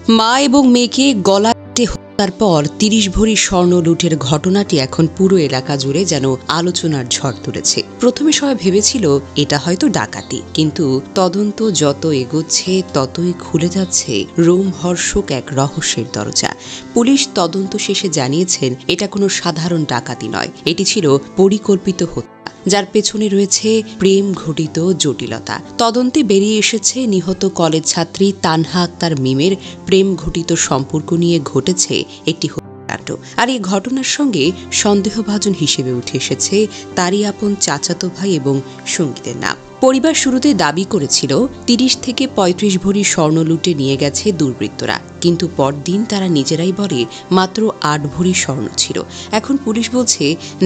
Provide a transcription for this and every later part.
মা এবং মেয়েকে গলা কেটে হত্যার পর ৩০ ভরি স্বর্ণ লুটের ঘটনাটি এখন পুরো এলাকা জুড়ে যেন আলোচনার ঝড় তুলেছে। প্রথমে সবাই ভেবেছিল এটা হয়তো ডাকাতি, কিন্তু তদন্ত যত এগোচ্ছে ততই খুলে যাচ্ছে রোমহর্ষক এক রহস্যের দরজা। পুলিশ তদন্ত শেষে জানিয়েছেন এটা কোনো সাধারণ ডাকাতি নয়, এটি ছিল পরিকল্পিত হত্যা, যার পেছনে রয়েছে প্রেম ঘটিত জটিলতা। তদন্তে বেরিয়ে এসেছে নিহত কলেজ ছাত্রী তানহা আক্তার মিমের প্রেম ঘটিত সম্পর্ক নিয়ে ঘটেছে একটি হত্যাকাণ্ড। আর এই ঘটনার সঙ্গে সন্দেহভাজন হিসেবে উঠে এসেছে তারই আপন চাচাতো ভাই এবং সঙ্গীতের নাম। পরিবার শুরুতে দাবি করেছিল ৩০ থেকে ৩৫ ভরি স্বর্ণ লুটে নিয়ে গেছে দুর্বৃত্তরা, কিন্তু পরদিন তারা নিজেরাই বলে মাত্র ৮ ভরি স্বর্ণ ছিল। এখন পুলিশ বলছে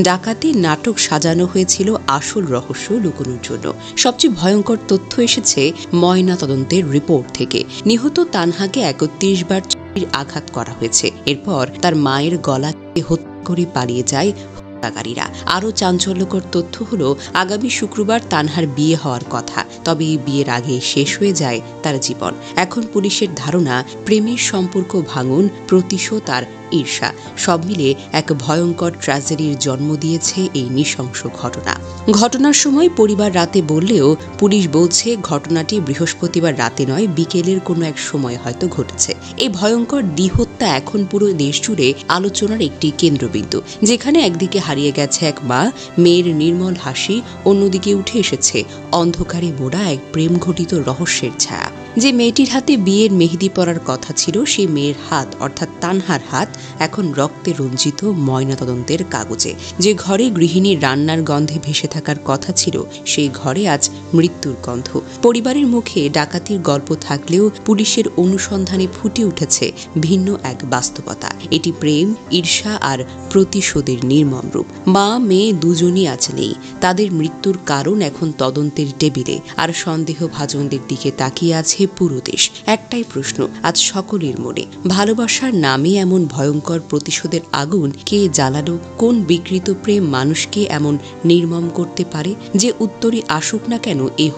ডাকাতি নাটক সাজানো হয়েছিল আসল রহস্য লুকোনোর জন্য। সবচেয়ে ভয়ঙ্কর তথ্য এসেছে ময়না তদন্তের রিপোর্ট থেকে। নিহত তানহাকে ৩১ বার আঘাত করা হয়েছে, এরপর তার মায়ের গলা হত্যা করে পালিয়ে যায় হত্যাকারীরা। আরও চাঞ্চল্যকর তথ্য হলো আগামী শুক্রবার তানহার বিয়ে হওয়ার কথা, তবে এই বিয়ের আগে শেষ হয়ে যায় তার জীবন। এখন পুলিশের ধারণা প্রেমের সম্পর্ক ভাঙন, প্রতিশোধ আর ঈর্ষা সব মিলে এক ভয়ঙ্কর ট্র্যাজেডির জন্ম দিয়েছে এই নৃশংস ঘটনা। ঘটনার সময় পরিবার রাতে বললেও পুলিশ বলছে ঘটনাটি বৃহস্পতিবার রাতে নয়, বিকেলের কোনো এক সময় হয়তো ঘটেছে। এই ভয়ঙ্কর দ্বিহত্যা এখন পুরো দেশ জুড়ে আলোচনার একটি কেন্দ্রবিন্দু, যেখানে একদিকে হারিয়ে গেছে এক মা, মেয়ের নির্মল হাসি, অন্যদিকে উঠে এসেছে অন্ধকারে মোড়া এক প্রেম ঘটিত রহস্যের ছায়া। যে মেয়েটির হাতে বিয়ের মেহেদি পরার কথা ছিল, সেই মেয়ের হাত অর্থাৎ তানহার হাত এখন রক্তে রঞ্জিত ময়নাতদন্তের কাগজে। যে ঘরে গৃহিণীর রান্নার গন্ধে ভেসে থাকার কথা ছিল, সেই ঘরে আজ মৃত্যুর গন্ধ। পরিবারের মুখে ডাকাতির গল্প থাকলেও পুলিশের অনুসন্ধানে ফুটে উঠেছে ভিন্ন এক বাস্তবতা। এটি প্রেম, ঈর্ষা আর প্রতিশোধের নির্মম রূপ। মা মেয়ে দুজনই আজ নেই, তাদের মৃত্যুর কারণ এখন তদন্তের টেবিলে, আর সন্দেহভাজনদের দিকে তাকিয়ে আছে পুরো দেশ। একটাই প্রশ্ন আজ সকলের মনে, ভালোবাসার নামে এমন ভয়ঙ্কর প্রতিশোধের আগুন কে জ্বালানো? কোন বিকৃত প্রেম মানুষকে এমন নির্মম করতে পারে? যে উত্তরই আসুক না কেন, এই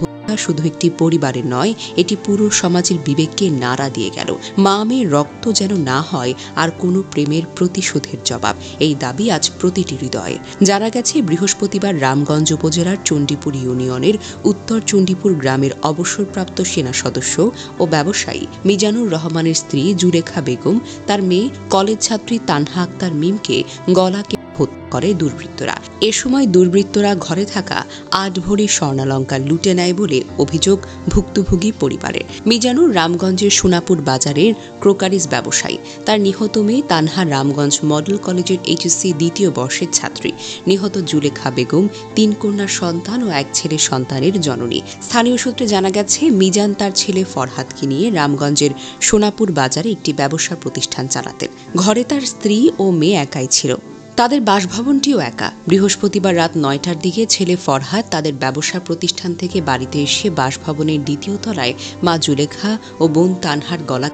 শুধু একটি পরিবারের নয়, এটি পুরো সমাজের বিবেককে নাড়া দিয়ে গেল। মা মেয়ের রক্ত যেন না হয় আর কোনো প্রেমের প্রতিশোধের জবাব, এই দাবি আজ প্রতিটি হৃদয়ে। জানা গেছে বৃহস্পতিবার রামগঞ্জ উপজেলার চণ্ডীপুর ইউনিয়নের উত্তর চণ্ডীপুর গ্রামের অবসরপ্রাপ্ত সেনা সদস্য ও ব্যবসায়ী মিজানুর রহমানের স্ত্রী জুলেখা বেগম তার মেয়ে কলেজ ছাত্রী তানহা আক্তার মিমকে গলা হত্যা করে দুর্বৃত্তরা। এ সময় দুর্বৃত্তরা ঘরে থাকা ৮ ভরি স্বর্ণালংকার লুটে নেয় বলে অভিযোগ ভুক্তভোগী পরিবারের। মিজানুর রামগঞ্জের সোনাপুর বাজারের ক্রোকারিজ ব্যবসায়ী। তার নিহত মেয়ে তানহা রামগঞ্জ মডেল কলেজের এইচএসসি দ্বিতীয় বর্ষের ছাত্রী। নিহত জুলেখা বেগম ৩ কন্যা সন্তান ও ১ ছেলে সন্তানের জননী। স্থানীয় সূত্রে জানা গেছে মিজান তার ছেলে ফরহাদকে নিয়ে রামগঞ্জের সোনাপুর বাজারে একটি ব্যবসা প্রতিষ্ঠান চালাতেন। ঘরে তার স্ত্রী ও মেয়ে একাই ছিল, তাদের বাসভবনটিও একা। বৃহস্পতিবার রাত ৯টার দিকে ছেলে ফরহাদ তাদের ব্যবসা প্রতিষ্ঠান থেকে বাড়িতে এসে বাসভবনের দ্বিতীয় তলায় মা জুলেখা ও বোন তানহার গলা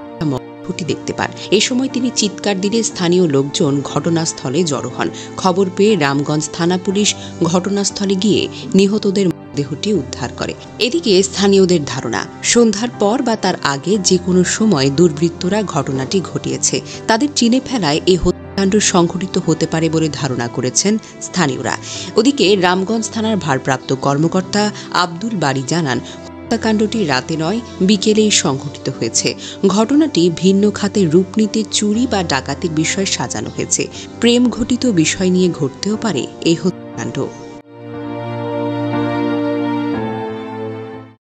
ফুটি দেখতে পান। এ সময় তিনি চিৎকার দিলে স্থানীয় লোকজন ঘটনাস্থলে জড়ো হন। খবর পেয়ে রামগঞ্জ থানা পুলিশ ঘটনাস্থলে গিয়ে নিহতদের দেহটি উদ্ধার করে। এদিকে স্থানীয়দের ধারণা, সন্ধ্যার পর বা তার আগে যে কোনো সময় দুর্বৃত্তরা ঘটনাটি ঘটিয়েছে। তাদের চিনে ফেলায় এ কাণ্ড সংঘটিত হতে পারে বলে ধারণা করেছেন স্থানীয়রা। ওদিকে রামগঞ্জ থানার ভারপ্রাপ্ত কর্মকর্তা আব্দুল বারী জানান, হত্যাকাণ্ডটি রাতে নয়, বিকেলেই সংঘটিত হয়েছে। ঘটনাটি ভিন্ন খাতে রূপ নিতে চুরি বা ডাকাতির বিষয় সাজানো হয়েছে। প্রেম ঘটিত বিষয় নিয়ে ঘটতেও পারে এই হত্যাকাণ্ড।